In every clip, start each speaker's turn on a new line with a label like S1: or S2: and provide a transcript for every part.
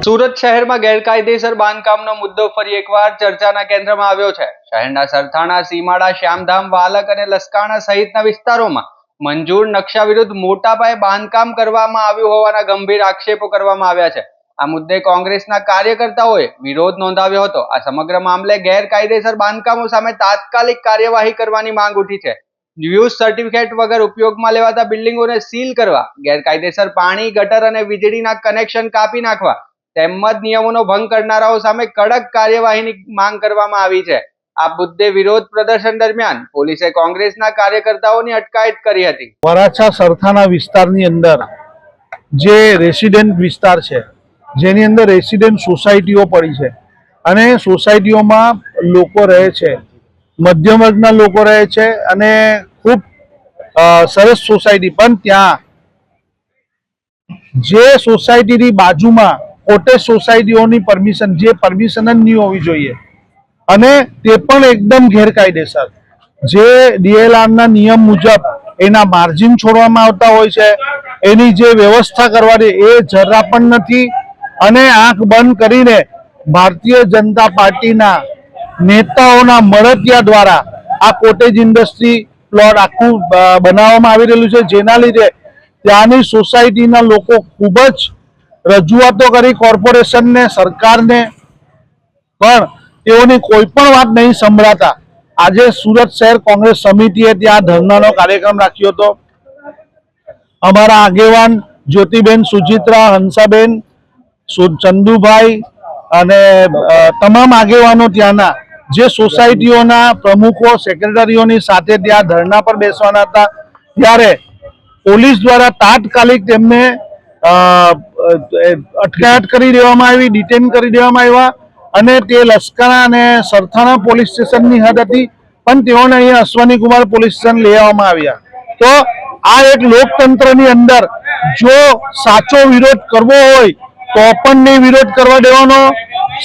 S1: સુરત શહેરમાં ગેરકાયદેસર બાંધકામનો મુદ્દો ફરી એકવાર ચર્ચાના કેન્દ્રમાં આવ્યો છે। શહેરના સરથાણા, સીમાડા, શ્યામધામ, વાલક અને લસકાણા સહિતના વિસ્તારોમાં મંજૂર નકશા વિરુદ્ધ મોટા પાયે બાંધકામ કરવામાં આવ્યું હોવાના ગંભીર આક્ષેપો કરવામાં આવ્યા છે। આ મુદ્દે કોંગ્રેસના કાર્યકર્તાઓએ વિરોધ નોંધાવ્યો હતો। આ સમગ્ર મામલે ગેરકાયદેસર બાંધકામો સામે તાત્કાલિક કાર્યવાહી કરવાની માંગ ઉઠી છે। યુઝ સર્ટિફિકેટ વગર ઉપયોગમાં લેવાતા બિલ્ડિંગોને સીલ કરવા, ગેરકાયદેસર પાણી, ગટર અને વીજળીના કનેક્શન કાપી નાખવા તેમજ નિયમોનો ભંગ કરનારાઓ સામે કડક કાર્યવાહીની માંગ કરવામાં આવી છે। આ મુદ્દે વિરોધ પ્રદર્શન દરમિયાન પોલીસે કોંગ્રેસના કાર્યકર્તાઓની અટકાયત કરી હતી।
S2: વરાછા સરથાણા વિસ્તારની અંદર જે રેસિડેન્ટ વિસ્તાર છે, જેની અંદર રેસિડેન્ટ સોસાયટીઓ પડી છે અને સોસાયટીઓમાં લોકો રહે છે, મધ્યમ વર્ગના લોકો રહે છે અને ખૂબ સરસ સોસાયટી, પણ ત્યાં જે સોસાયટીની બાજુમાં કોટેજ સોસાયટીઓની પરમિશન જ નહીં હોવી જોઈએ અને તે પણ એકદમ ગેરકાયદેસર, જે ડીએલઆરના નિયમ મુજબ એના માર્જિન છોડવામાં આવતા હોય છે, એની જે વ્યવસ્થા કરવાની એ જરા પણ નથી અને આંખ બંધ કરીને ભારતીય જનતા પાર્ટીના નેતાઓના મળતિયા દ્વારા આ કોટેજ ઇન્ડસ્ટ્રી પ્લોટ આખું બનાવવામાં આવી રહેલું છે, જેના લીધે ત્યાંની સોસાયટીના લોકો ખૂબ જ રજૂઆતો કરી કોર્પોરેશનને, સરકારને, પણ તેઓની કોઈ પણ વાત નહીં સંભળાતા આજે સુરત શહેર કોંગ્રેસ સમિતિએ ત્યાં ધરણાનો કાર્યક્રમ રાખ્યો હતો। અમારા આગેવાન જ્યોતિબેન, સુચિત્રા, હંસાબેન, ચંદુભાઈ અને તમામ આગેવાનો ત્યાંના જે સોસાયટીઓના પ્રમુખો, સેક્રેટરીઓની સાથે ત્યાં ધરણા પર બેસવાના હતા, ત્યારે પોલીસ દ્વારા તાત્કાલિક તેમને અટકાયત કરી દેવામાં આવી, ડિટેન કરી દેવામાં આવ્યા અને તે લસકાણા અને સરથાણા પોલીસ સ્ટેશનની હદ હતી, પણ તેઓને અહીંયા અશ્વની કુમાર પોલીસ સ્ટેશન લઈ આવવામાં આવ્યા। તો આ એક લોકતંત્રની અંદર જો સાચો વિરોધ કરવો હોય તો પણ નહીં વિરોધ કરવા દેવાનો,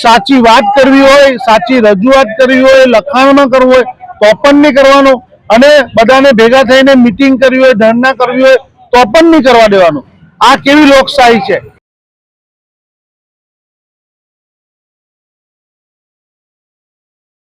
S2: સાચી વાત કરવી હોય, સાચી રજૂઆત કરવી હોય, લખાણમાં કરવું હોય તો પણ નહીં કરવાનું અને બધાને ભેગા થઈને મિટિંગ કરવી હોય, ધરણા કરવી હોય તો પણ નહીં કરવા દેવાનું। આ કેવી લોકશાહી છે?